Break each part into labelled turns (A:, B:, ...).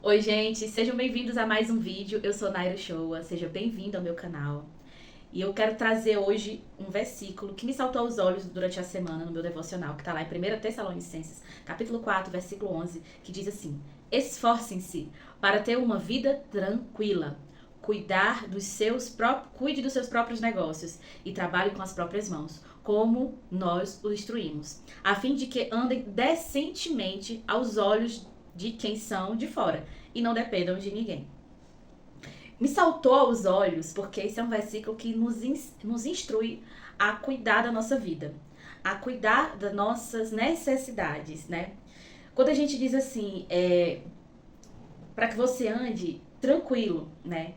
A: Oi, gente, sejam bem-vindos a mais um vídeo. Eu sou Naira Shoa, seja bem-vindo ao meu canal. E eu quero trazer hoje um versículo que me saltou aos olhos durante a semana no meu devocional, que está lá em 1 Tessalonicenses, capítulo 4, versículo 11, que diz assim: Esforcem-se para ter uma vida tranquila, cuide dos seus próprios negócios e trabalhe com as próprias mãos, como nós o instruímos, a fim de que andem decentemente aos olhos de quem são de fora e não dependam de ninguém. Me saltou aos olhos porque esse é um versículo que nos instrui a cuidar da nossa vida, a cuidar das nossas necessidades, né? Quando a gente diz assim, para que você ande tranquilo, né?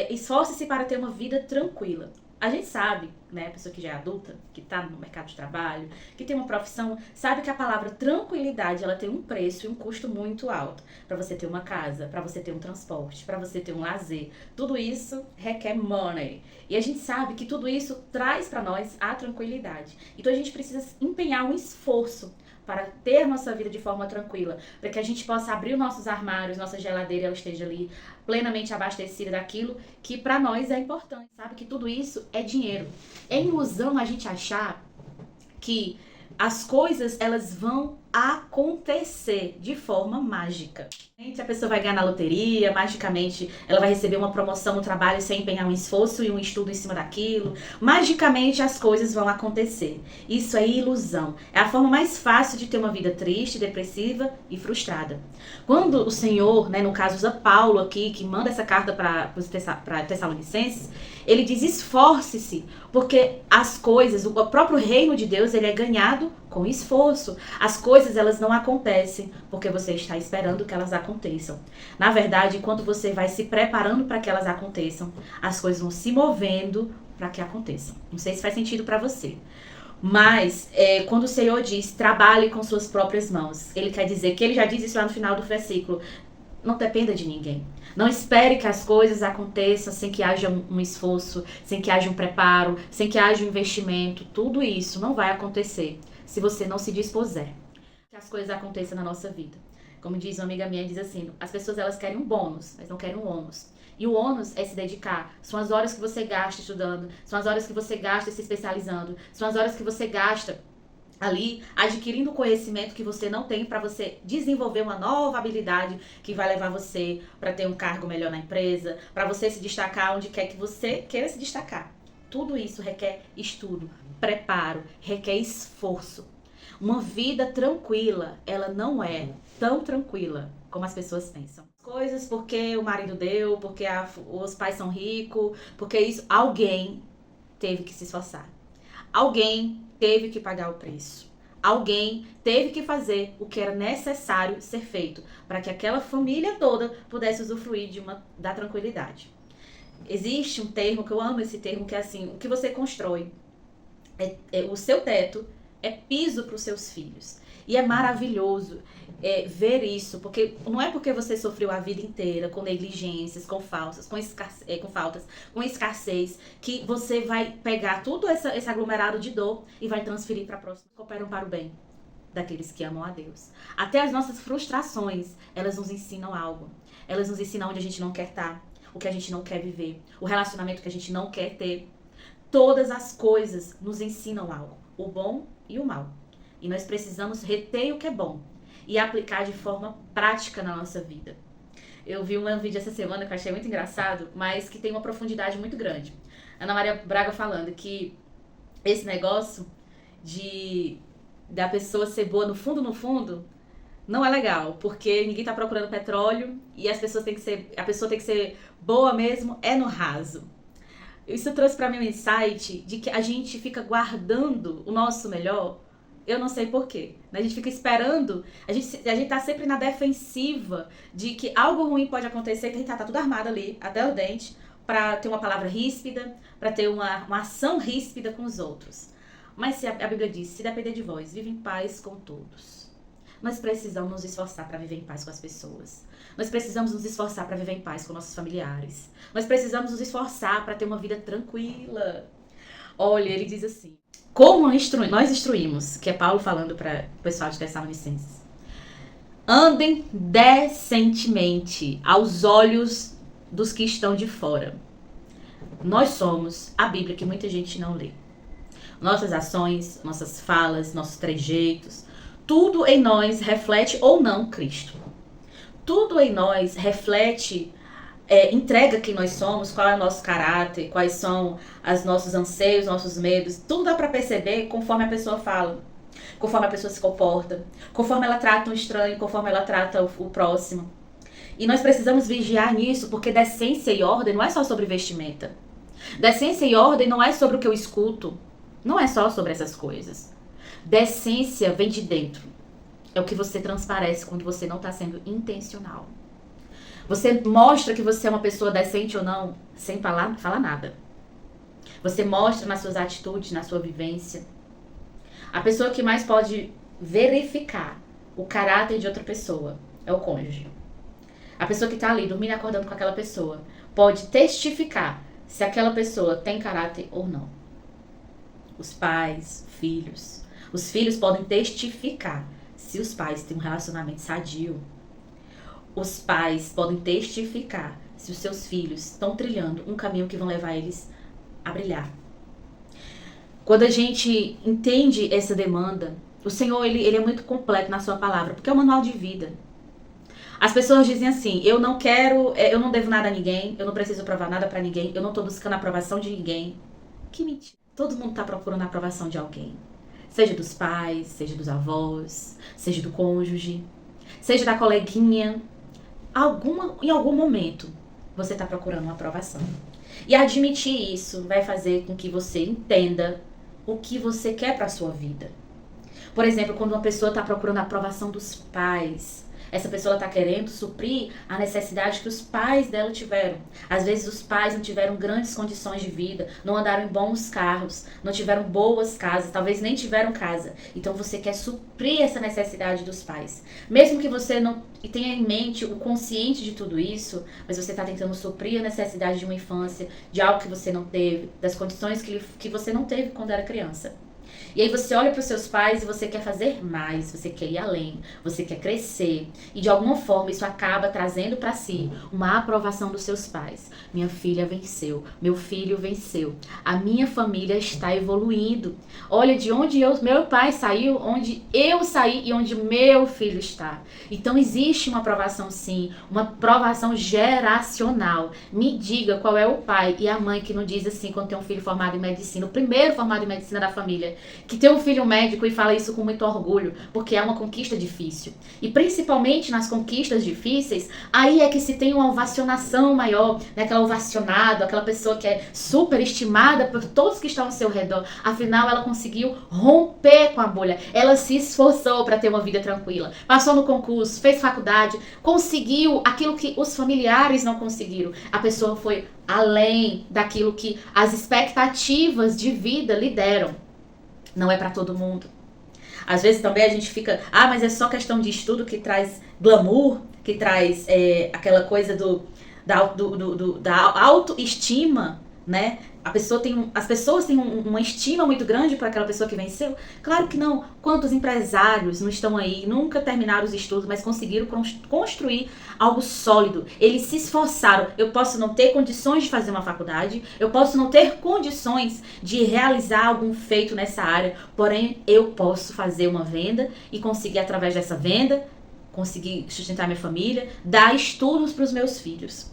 A: Esforce-se para ter uma vida tranquila. A gente sabe, né, a pessoa que já é adulta, que está no mercado de trabalho, que tem uma profissão, sabe que a palavra tranquilidade, ela tem um preço e um custo muito alto. Para você ter uma casa, para você ter um transporte, para você ter um lazer. Tudo isso requer money. E a gente sabe que tudo isso traz para nós a tranquilidade. Então a gente precisa empenhar um esforço para ter nossa vida de forma tranquila, para que a gente possa abrir os nossos armários, nossa geladeira, ela esteja ali plenamente abastecida daquilo que para nós é importante. Sabe que tudo isso é dinheiro. É ilusão a gente achar que as coisas elas vão acontecer de forma mágica. A pessoa vai ganhar na loteria, magicamente ela vai receber uma promoção no trabalho sem empenhar um esforço e um estudo em cima daquilo. Magicamente as coisas vão acontecer. Isso é ilusão. É a forma mais fácil de ter uma vida triste, depressiva e frustrada. Quando o Senhor, né, no caso usa Paulo aqui, que manda essa carta para Tessalonicenses, ele diz: esforce-se, porque as coisas, o próprio reino de Deus, ele é ganhado com esforço. As coisas, elas não acontecem porque você está esperando que elas aconteçam. Na verdade, quando você vai se preparando para que elas aconteçam, as coisas vão se movendo para que aconteçam. Não sei se faz sentido para você. Mas, quando o Senhor diz, trabalhe com suas próprias mãos, ele quer dizer que ele já diz isso lá no final do versículo: não dependa de ninguém. Não espere que as coisas aconteçam sem que haja um esforço, sem que haja um preparo, sem que haja um investimento. Tudo isso não vai acontecer se você não se dispuser que as coisas aconteçam na nossa vida. Como diz uma amiga minha, diz assim: as pessoas elas querem um bônus, mas não querem um ônus. E o ônus é se dedicar. São as horas que você gasta estudando, são as horas que você gasta se especializando, são as horas que você gasta ali adquirindo conhecimento que você não tem para você desenvolver uma nova habilidade que vai levar você para ter um cargo melhor na empresa, para você se destacar onde quer que você queira se destacar. Tudo isso requer estudo, preparo, requer esforço. Uma vida tranquila, ela não é tão tranquila como as pessoas pensam. Coisas porque o marido deu, porque os pais são ricos, porque isso, alguém teve que se esforçar. Alguém teve que pagar o preço. Alguém teve que fazer o que era necessário ser feito para que aquela família toda pudesse usufruir da tranquilidade. Existe um termo que eu amo esse termo, que é assim: o que você constrói, o seu teto é piso para os seus filhos. E é maravilhoso ver isso, porque não é porque você sofreu a vida inteira com negligências, com faltas, com escassez, que você vai pegar todo esse aglomerado de dor e vai transferir para próximos que cooperam para o bem daqueles que amam a Deus. Até as nossas frustrações, elas nos ensinam algo. Elas nos ensinam onde a gente não quer estar, o que a gente não quer viver, o relacionamento que a gente não quer ter. Todas as coisas nos ensinam algo, o bom e o mal. E nós precisamos reter o que é bom e aplicar de forma prática na nossa vida. Eu vi um vídeo essa semana que eu achei muito engraçado, mas que tem uma profundidade muito grande. Ana Maria Braga falando que esse negócio da pessoa ser boa no fundo, não é legal, porque ninguém tá procurando petróleo e a pessoa tem que ser boa mesmo é no raso. Isso trouxe pra mim um insight de que a gente fica guardando o nosso melhor. Eu não sei porquê. A gente fica esperando, a gente tá sempre na defensiva de que algo ruim pode acontecer, que a gente tá tudo armado ali, até o dente, pra ter uma palavra ríspida, pra ter uma ação ríspida com os outros. Mas se a Bíblia diz: se depender de vós, vive em paz com todos. Nós precisamos nos esforçar para viver em paz com as pessoas. Nós precisamos nos esforçar para viver em paz com nossos familiares. Nós precisamos nos esforçar para ter uma vida tranquila. Olha, ele diz assim: como nós instruímos, que é Paulo falando para o pessoal de Tessalonicenses, Andem decentemente aos olhos dos que estão de fora. Nós somos a Bíblia que muita gente não lê. Nossas ações, nossas falas, nossos trejeitos, tudo em nós reflete ou não Cristo. Tudo em nós reflete, entrega quem nós somos, qual é o nosso caráter, quais são os nossos anseios, nossos medos. Tudo dá para perceber conforme a pessoa fala, conforme a pessoa se comporta, conforme ela trata o estranho, conforme ela trata o próximo. E nós precisamos vigiar nisso, porque decência e ordem não é só sobre vestimenta. Decência e ordem não é sobre o que eu escuto. Não é só sobre essas coisas. Decência vem de dentro. É o que você transparece quando você não está sendo intencional. Você mostra que você é uma pessoa decente ou não, sem falar nada. Você mostra nas suas atitudes, na sua vivência. A pessoa que mais pode verificar o caráter de outra pessoa é o cônjuge. A pessoa que está ali, dormindo e acordando com aquela pessoa, pode testificar se aquela pessoa tem caráter ou não. Os pais, filhos. Os filhos podem testificar se os pais têm um relacionamento sadio. Os pais podem testificar se os seus filhos estão trilhando um caminho que vão levar eles a brilhar. Quando a gente entende essa demanda, o Senhor ele é muito completo na sua palavra, porque é um manual de vida. As pessoas dizem assim, eu não devo nada a ninguém, eu não preciso provar nada pra ninguém, eu não tô buscando a aprovação de ninguém. Que mentira. Todo mundo tá procurando a aprovação de alguém. Seja dos pais, seja dos avós, seja do cônjuge, seja da coleguinha. Em algum momento, você tá procurando uma aprovação. E admitir isso vai fazer com que você entenda o que você quer pra sua vida. Por exemplo, quando uma pessoa tá procurando a aprovação dos pais, essa pessoa está querendo suprir a necessidade que os pais dela tiveram. Às vezes os pais não tiveram grandes condições de vida, não andaram em bons carros, não tiveram boas casas, talvez nem tiveram casa. Então você quer suprir essa necessidade dos pais. Mesmo que você não tenha em mente o consciente de tudo isso, mas você está tentando suprir a necessidade de uma infância, de algo que você não teve, das condições que você não teve quando era criança. E aí você olha para os seus pais e você quer fazer mais, você quer ir além, você quer crescer. E de alguma forma isso acaba trazendo para si uma aprovação dos seus pais. Minha filha venceu, meu filho venceu, a minha família está evoluindo. Olha de onde meu pai saiu, onde eu saí e onde meu filho está. Então existe uma aprovação sim, uma aprovação geracional. Me diga qual é o pai e a mãe que não diz assim quando tem um filho formado em medicina, o primeiro formado em medicina da família, que tem um filho médico e fala isso com muito orgulho, porque é uma conquista difícil. E principalmente nas conquistas difíceis, aí é que se tem uma ovacionação maior, né? Aquela ovacionado, aquela pessoa que é super estimada por todos que estão ao seu redor. Afinal, ela conseguiu romper com a bolha. Ela se esforçou para ter uma vida tranquila. Passou no concurso, fez faculdade, conseguiu aquilo que os familiares não conseguiram. A pessoa foi além daquilo que as expectativas de vida lhe deram. Não é para todo mundo. Às vezes também a gente fica, mas é só questão de estudo que traz glamour, que traz aquela coisa da autoestima, né? As pessoas têm uma estima muito grande para aquela pessoa que venceu. Claro que não. Quantos empresários não estão aí, nunca terminaram os estudos, mas conseguiram construir algo sólido. Eles se esforçaram. Eu posso não ter condições de fazer uma faculdade, eu posso não ter condições de realizar algum feito nessa área, porém eu posso fazer uma venda e conseguir, através dessa venda, conseguir sustentar minha família, dar estudos para os meus filhos.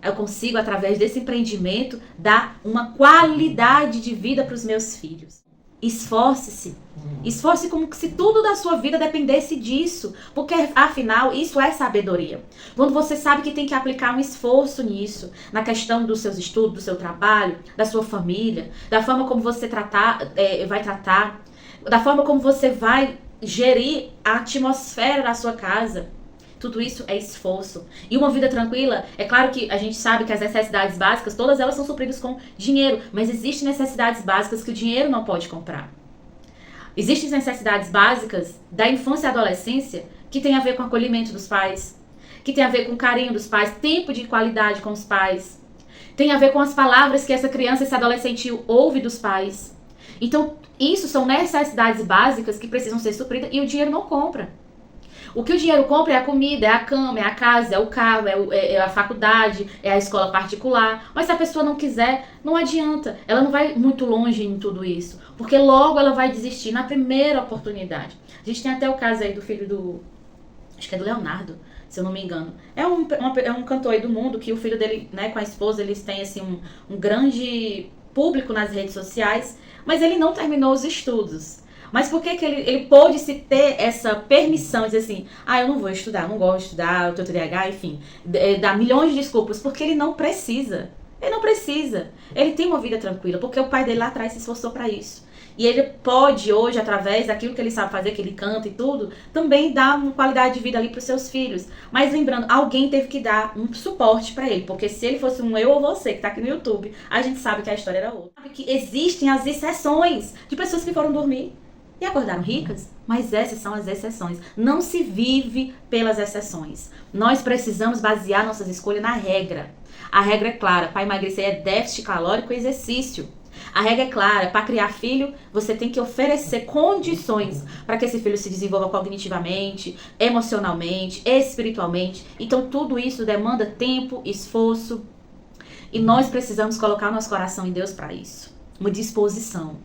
A: Eu consigo, através desse empreendimento, dar uma qualidade de vida para os meus filhos. Esforce-se. Esforce como se tudo da sua vida dependesse disso. Porque, afinal, isso é sabedoria. Quando você sabe que tem que aplicar um esforço nisso, na questão dos seus estudos, do seu trabalho, da sua família, da forma como você vai tratar, da forma como você vai gerir a atmosfera da sua casa. Tudo isso é esforço. E uma vida tranquila, é claro que a gente sabe que as necessidades básicas, todas elas são supridas com dinheiro, mas existem necessidades básicas que o dinheiro não pode comprar. Existem necessidades básicas da infância e adolescência que tem a ver com o acolhimento dos pais, que tem a ver com o carinho dos pais, tempo de qualidade com os pais, tem a ver com as palavras que essa criança, esse adolescente ouve dos pais. Então, isso são necessidades básicas que precisam ser supridas e o dinheiro não compra. O que o dinheiro compra é a comida, é a cama, é a casa, é o carro, é a faculdade, é a escola particular. Mas se a pessoa não quiser, não adianta. Ela não vai muito longe em tudo isso. Porque logo ela vai desistir na primeira oportunidade. A gente tem até o caso aí do filho do... Acho que é do Leonardo, se eu não me engano. É um cantor aí do mundo que o filho dele, né, com a esposa, eles têm assim um grande público nas redes sociais. Mas ele não terminou os estudos. Mas por que ele pôde se ter essa permissão de dizer assim, eu não vou estudar, não gosto de estudar, eu tenho TDAH, enfim, dá milhões de desculpas, porque ele não precisa. Ele não precisa. Ele tem uma vida tranquila, porque o pai dele lá atrás se esforçou para isso. E ele pode hoje, através daquilo que ele sabe fazer, que ele canta e tudo, também dar uma qualidade de vida ali para os seus filhos. Mas lembrando, alguém teve que dar um suporte para ele, porque se ele fosse um eu ou você que tá aqui no YouTube, a gente sabe que a história era outra. Sabe que existem as exceções de pessoas que foram dormir e acordaram ricas, mas essas são as exceções. Não se vive pelas exceções. Nós precisamos basear nossas escolhas na regra. A regra é clara, para emagrecer é déficit calórico e exercício. A regra é clara, para criar filho, você tem que oferecer condições para que esse filho se desenvolva cognitivamente, emocionalmente, espiritualmente. Então tudo isso demanda tempo, esforço, e nós precisamos colocar nosso coração em Deus para isso. Uma disposição.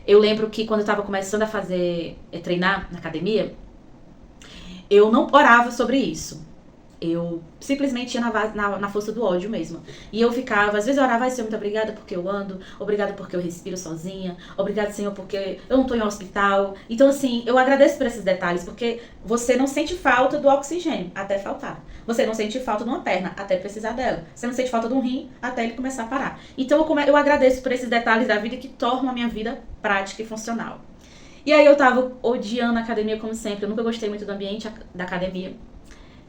A: Eu lembro que quando eu estava começando a treinar na academia, eu não orava sobre isso. Eu simplesmente ia na força do ódio mesmo. E eu ficava, às vezes eu orava, Senhor, muito obrigada porque eu ando, obrigada porque eu respiro sozinha, obrigada, Senhor, porque eu não tô em um hospital. Então, assim, eu agradeço por esses detalhes, porque você não sente falta do oxigênio até faltar. Você não sente falta de uma perna até precisar dela. Você não sente falta de um rim até ele começar a parar. Então, eu agradeço por esses detalhes da vida que tornam a minha vida prática e funcional. E aí eu tava odiando a academia como sempre. Eu nunca gostei muito do ambiente da academia.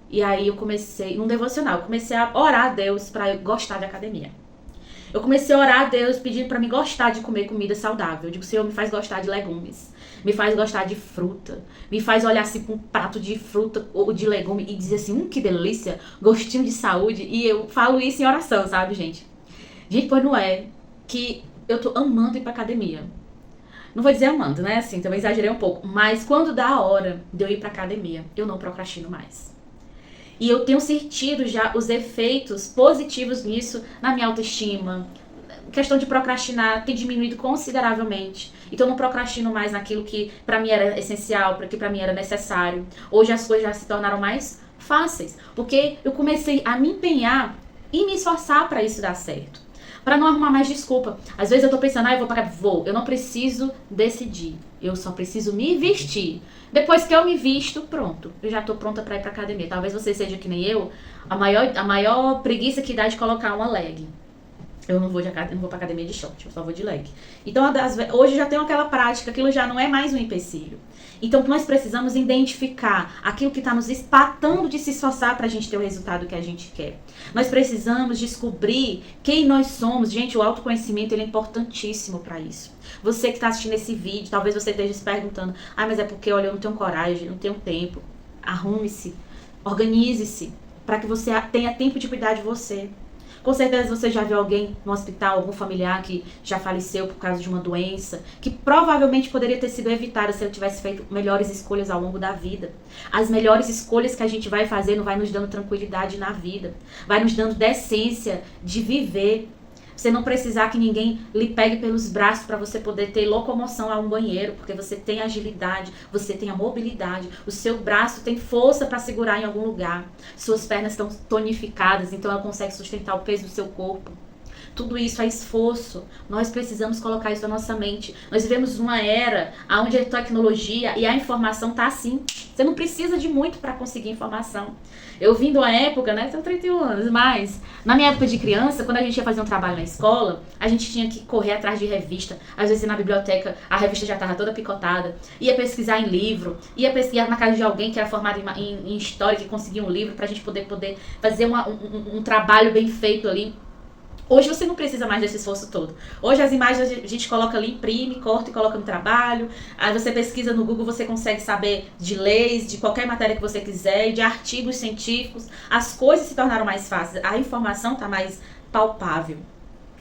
A: E aí eu comecei, num devocional, comecei a orar a Deus pra eu gostar de academia. Eu comecei a orar a Deus pedindo pra me gostar de comer comida saudável. Eu digo, Senhor, me faz gostar de legumes, me faz gostar de fruta, me faz olhar assim pra um prato de fruta ou de legume e dizer assim, que delícia, gostinho de saúde. E eu falo isso em oração, sabe, gente? Gente, pois não é que eu tô amando ir pra academia. Não vou dizer amando, né? Assim, também exagerei um pouco. Mas quando dá a hora de eu ir pra academia, eu não procrastino mais. E eu tenho sentido já os efeitos positivos nisso na minha autoestima. A questão de procrastinar tem diminuído consideravelmente. Então eu não procrastino mais naquilo que pra mim era essencial, que pra mim era necessário. Hoje as coisas já se tornaram mais fáceis, porque eu comecei a me empenhar e me esforçar pra isso dar certo. Pra não arrumar mais desculpa. Às vezes eu tô pensando, eu vou pra cá, vou. Eu não preciso decidir. Eu só preciso me vestir. Depois que eu me visto, pronto. Eu já tô pronta pra ir pra academia. Talvez você seja que nem eu. A maior preguiça que dá de colocar uma leg. Eu não vou pra academia de short, eu só vou de leg. Então, hoje eu já tenho aquela prática, aquilo já não é mais um empecilho. Então, nós precisamos identificar aquilo que está nos espatando de se esforçar para a gente ter o resultado que a gente quer. Nós precisamos descobrir quem nós somos. Gente, o autoconhecimento ele é importantíssimo para isso. Você que está assistindo esse vídeo, talvez você esteja se perguntando, mas é porque, olha, eu não tenho coragem, não tenho tempo. Arrume-se, organize-se, para que você tenha tempo de cuidar de você. Com certeza você já viu alguém no hospital, algum familiar que já faleceu por causa de uma doença, que provavelmente poderia ter sido evitada se ele tivesse feito melhores escolhas ao longo da vida. As melhores escolhas que a gente vai fazer não vai nos dando tranquilidade na vida, vai nos dando decência de viver. Você não precisar que ninguém lhe pegue pelos braços para você poder ter locomoção a um banheiro, porque você tem agilidade, você tem a mobilidade, o seu braço tem força para segurar em algum lugar, suas pernas estão tonificadas, então ela consegue sustentar o peso do seu corpo. Tudo isso é esforço. Nós precisamos colocar isso na nossa mente. Nós vivemos uma era onde a tecnologia e a informação tá assim. Você não precisa de muito para conseguir informação. Eu vim de uma época, né? Tenho 31 anos, mas na minha época de criança, quando a gente ia fazer um trabalho na escola, a gente tinha que correr atrás de revista. Às vezes na biblioteca a revista já estava toda picotada. Ia pesquisar em livro, ia pesquisar na casa de alguém que era formado em história, que conseguia um livro pra gente poder fazer um trabalho bem feito ali. Hoje você não precisa mais desse esforço todo. Hoje as imagens a gente coloca ali, imprime, corta e coloca no trabalho. Aí você pesquisa no Google, você consegue saber de leis, de qualquer matéria que você quiser, de artigos científicos. As coisas se tornaram mais fáceis, a informação está mais palpável.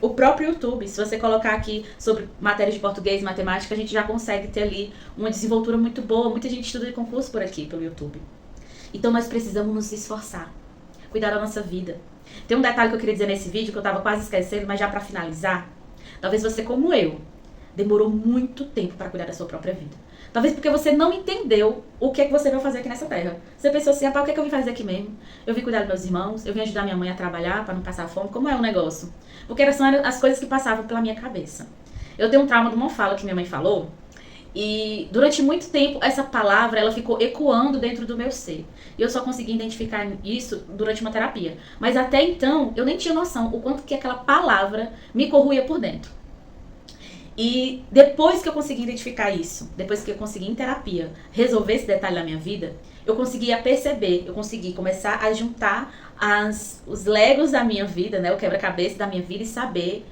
A: O próprio YouTube, se você colocar aqui sobre matérias de português, matemática, a gente já consegue ter ali uma desenvoltura muito boa. Muita gente estuda de concurso por aqui, pelo YouTube. Então nós precisamos nos esforçar, cuidar da nossa vida. Tem um detalhe que eu queria dizer nesse vídeo, que eu estava quase esquecendo, mas já para finalizar. Talvez você, como eu, demorou muito tempo para cuidar da sua própria vida. Talvez porque você não entendeu o que é que você veio fazer aqui nessa terra. Você pensou assim, rapaz, o que é que eu vim fazer aqui mesmo? Eu vim cuidar dos meus irmãos, eu vim ajudar minha mãe a trabalhar para não passar fome. Como é o negócio? Porque eram as coisas que passavam pela minha cabeça. Eu tenho um trauma de uma fala que minha mãe falou, e durante muito tempo essa palavra ela ficou ecoando dentro do meu ser. E eu só consegui identificar isso durante uma terapia. Mas até então eu nem tinha noção o quanto que aquela palavra me corroía por dentro. E depois que eu consegui identificar isso, depois que eu consegui em terapia resolver esse detalhe da minha vida, eu consegui perceber, eu consegui começar a juntar os legos da minha vida, né, o quebra-cabeça da minha vida e saber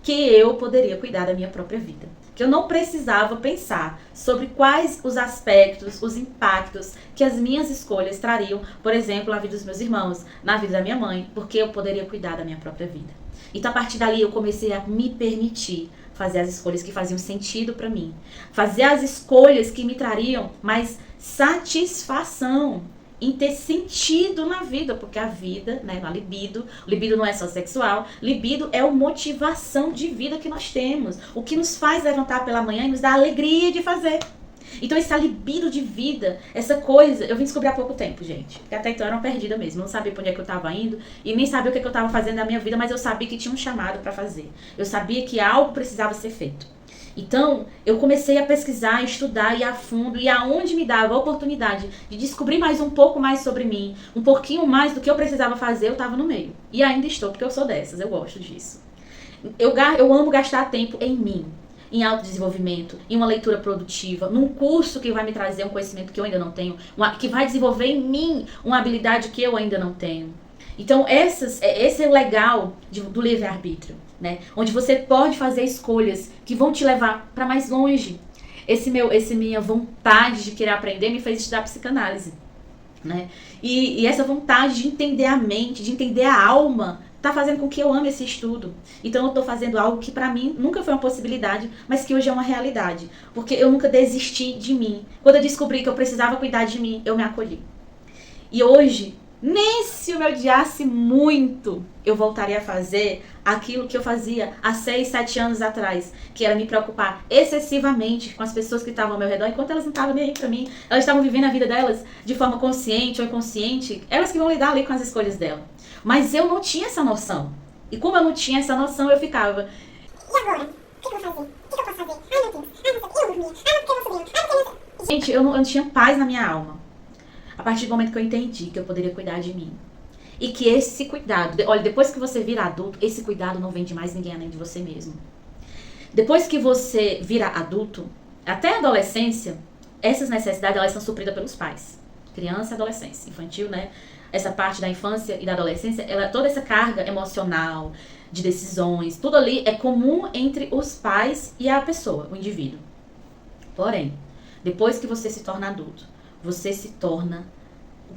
A: que eu poderia cuidar da minha própria vida. Que eu não precisava pensar sobre quais os aspectos, os impactos que as minhas escolhas trariam, por exemplo, na vida dos meus irmãos, na vida da minha mãe, porque eu poderia cuidar da minha própria vida. Então, a partir dali, eu comecei a me permitir fazer as escolhas que faziam sentido para mim. Fazer as escolhas que me trariam mais satisfação em ter sentido na vida, porque a vida, né, a libido, o libido não é só sexual, libido é a motivação de vida que nós temos, o que nos faz levantar pela manhã e nos dá alegria de fazer. Então esse libido de vida, essa coisa, eu vim descobrir há pouco tempo, gente. Porque até então eu era uma perdida mesmo, não sabia pra onde é que eu tava indo e nem sabia o que eu tava fazendo na minha vida, mas eu sabia que tinha um chamado pra fazer. Eu sabia que algo precisava ser feito. Então, eu comecei a pesquisar, estudar, ir a fundo, e aonde me dava a oportunidade de descobrir mais um pouco mais sobre mim, um pouquinho mais do que eu precisava fazer, eu tava no meio. E ainda estou, porque eu sou dessas, eu gosto disso. Eu amo gastar tempo em mim, em autodesenvolvimento, em uma leitura produtiva, num curso que vai me trazer um conhecimento que eu ainda não tenho, que vai desenvolver em mim uma habilidade que eu ainda não tenho. Então, esse é o legal do livre-arbítrio, né? Onde você pode fazer escolhas que vão te levar para mais longe. Essa minha vontade de querer aprender me fez estudar psicanálise, né? E essa vontade de entender a mente, de entender a alma, tá fazendo com que eu ame esse estudo. Então eu tô fazendo algo que pra mim nunca foi uma possibilidade, mas que hoje é uma realidade. Porque eu nunca desisti de mim. Quando eu descobri que eu precisava cuidar de mim, eu me acolhi. E hoje, nem se eu me odiasse muito, eu voltaria a fazer aquilo que eu fazia há 6, 7 anos atrás, que era me preocupar excessivamente com as pessoas que estavam ao meu redor, enquanto elas não estavam nem aí pra mim, elas estavam vivendo a vida delas de forma consciente ou inconsciente, elas que vão lidar ali com as escolhas dela. Mas eu não tinha essa noção. E como eu não tinha essa noção, eu ficava... E agora? O que eu vou fazer? O que eu posso fazer? Ai, meu Deus. Ai, não sei. Eu não dormia. Ai, porque eu não subiu. Ai, porque eu não... Gente, eu não tinha paz na minha alma. A partir do momento que eu entendi que eu poderia cuidar de mim. E que esse cuidado... Olha, depois que você vira adulto, esse cuidado não vem de mais ninguém além de você mesmo. Depois que você vira adulto, até a adolescência, essas necessidades, elas são supridas pelos pais. Criança e adolescência. Infantil, né? Essa parte da infância e da adolescência, toda essa carga emocional, de decisões, tudo ali é comum entre os pais e a pessoa, o indivíduo. Porém, depois que você se torna adulto, você se torna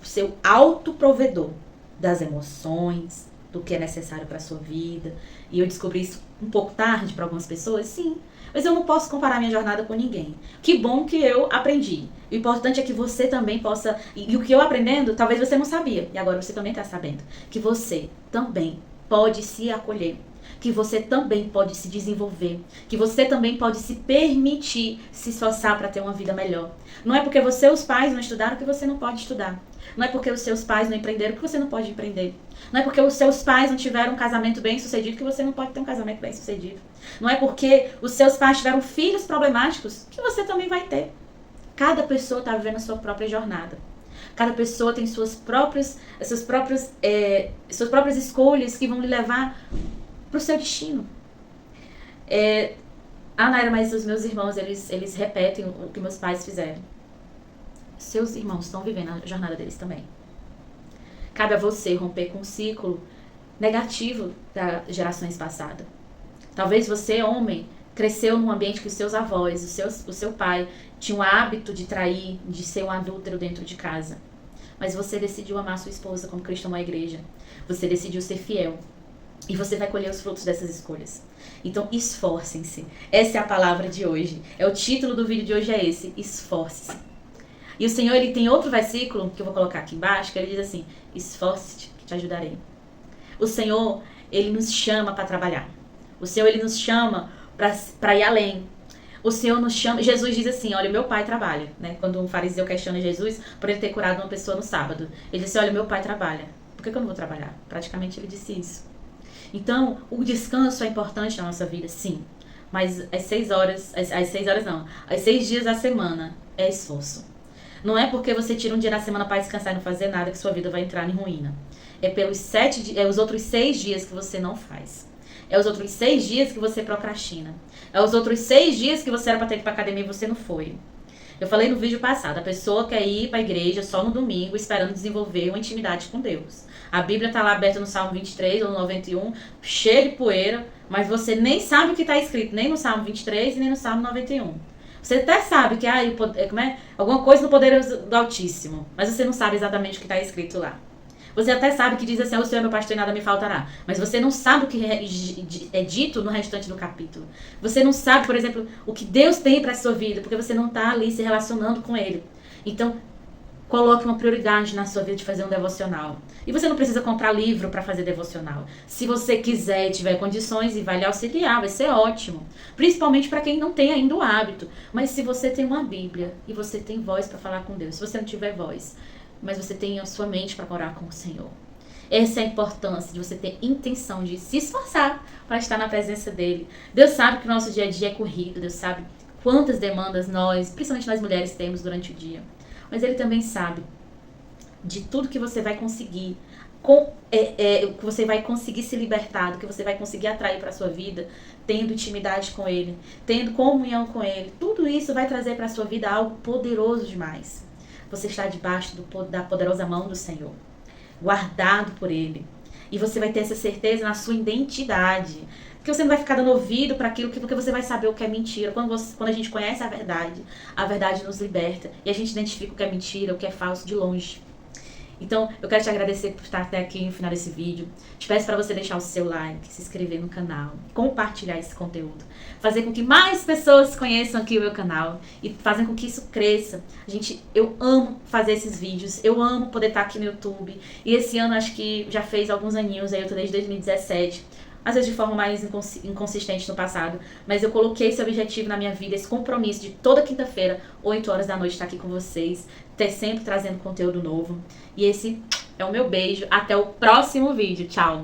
A: o seu autoprovedor das emoções, do que é necessário para a sua vida. E eu descobri isso um pouco tarde para algumas pessoas, sim. Mas eu não posso comparar minha jornada com ninguém. Que bom que eu aprendi. O importante é que você também possa... E o que eu aprendendo, talvez você não sabia. E agora você também está sabendo. Que você também pode se acolher. Que você também pode se desenvolver. Que você também pode se permitir se esforçar para ter uma vida melhor. Não é porque você e os pais não estudaram que você não pode estudar. Não é porque os seus pais não empreenderam que você não pode empreender. Não é porque os seus pais não tiveram um casamento bem sucedido que você não pode ter um casamento bem sucedido. Não é porque os seus pais tiveram filhos problemáticos que você também vai ter. Cada pessoa está vivendo a sua própria jornada. Cada pessoa tem suas próprias escolhas que vão lhe levar para o seu destino. Naira, mas os meus irmãos, eles repetem o que meus pais fizeram. Seus irmãos estão vivendo a jornada deles também. Cabe a você romper com um ciclo negativo das gerações passadas. Talvez você, homem, cresceu num ambiente que os seus avós, o seu pai, tinham o hábito de trair, de ser um adúltero dentro de casa. Mas você decidiu amar sua esposa como Cristo amou a igreja. Você decidiu ser fiel. E você vai colher os frutos dessas escolhas. Então, esforcem-se. Essa é a palavra de hoje. É o título do vídeo de hoje, é esse: esforce-se. E o Senhor, ele tem outro versículo, que eu vou colocar aqui embaixo, que ele diz assim: esforce-te, que te ajudarei. O Senhor, ele nos chama para trabalhar. O Senhor, ele nos chama para ir além. O Senhor nos chama. Jesus diz assim: olha, meu pai trabalha, né? Quando um fariseu questiona Jesus por ele ter curado uma pessoa no sábado, ele disse: olha, meu pai trabalha. Por que eu não vou trabalhar? Praticamente ele disse isso. Então, o descanso é importante na nossa vida, sim. Mas às 6 horas, às 6 horas não, às 6 dias da semana é esforço. Não é porque você tira um dia na semana para descansar e não fazer nada que sua vida vai entrar em ruína. É pelos os outros 6 dias que você não faz. É os outros 6 dias que você procrastina. É os outros 6 dias que você era para ter ido para academia e você não foi. Eu falei no vídeo passado, a pessoa quer ir para a igreja só no domingo esperando desenvolver uma intimidade com Deus. A Bíblia está lá aberta no Salmo 23 ou no 91, cheia de poeira, mas você nem sabe o que está escrito, nem no Salmo 23 e nem no Salmo 91. Você até sabe que alguma coisa no poder do Altíssimo, mas você não sabe exatamente o que está escrito lá. Você até sabe que diz assim: o Senhor é meu pastor e nada me faltará. Mas você não sabe o que é dito no restante do capítulo. Você não sabe, por exemplo, o que Deus tem para a sua vida, porque você não está ali se relacionando com Ele. Então, coloque uma prioridade na sua vida de fazer um devocional. E você não precisa comprar livro para fazer devocional. Se você quiser e tiver condições e vai lhe auxiliar, vai ser ótimo. Principalmente para quem não tem ainda o hábito. Mas se você tem uma Bíblia e você tem voz para falar com Deus, se você não tiver voz, mas você tem a sua mente para orar com o Senhor. Essa é a importância de você ter intenção de se esforçar para estar na presença dEle. Deus sabe que o nosso dia a dia é corrido, Deus sabe quantas demandas nós, principalmente nós mulheres, temos durante o dia. Mas Ele também sabe de tudo que você vai conseguir, que você vai conseguir se libertar, do que você vai conseguir atrair para a sua vida, tendo intimidade com Ele, tendo comunhão com Ele. Tudo isso vai trazer para a sua vida algo poderoso demais. Você está debaixo da poderosa mão do Senhor, guardado por Ele. E você vai ter essa certeza na sua identidade. Porque você não vai ficar dando ouvido para aquilo, porque você vai saber o que é mentira. Quando a gente conhece a verdade nos liberta. E a gente identifica o que é mentira, o que é falso de longe. Então, eu quero te agradecer por estar até aqui no final desse vídeo. Te peço para você deixar o seu like, se inscrever no canal, compartilhar esse conteúdo, fazer com que mais pessoas conheçam aqui o meu canal e fazer com que isso cresça. Eu amo fazer esses vídeos, eu amo poder estar aqui no YouTube. E esse ano acho que já fez alguns aninhos, aí eu tô desde 2017. Às vezes de forma mais inconsistente no passado, mas eu coloquei esse objetivo na minha vida, esse compromisso de toda quinta-feira, 8 horas da noite, estar aqui com vocês, sempre trazendo conteúdo novo. E esse é o meu beijo. Até o próximo vídeo. Tchau!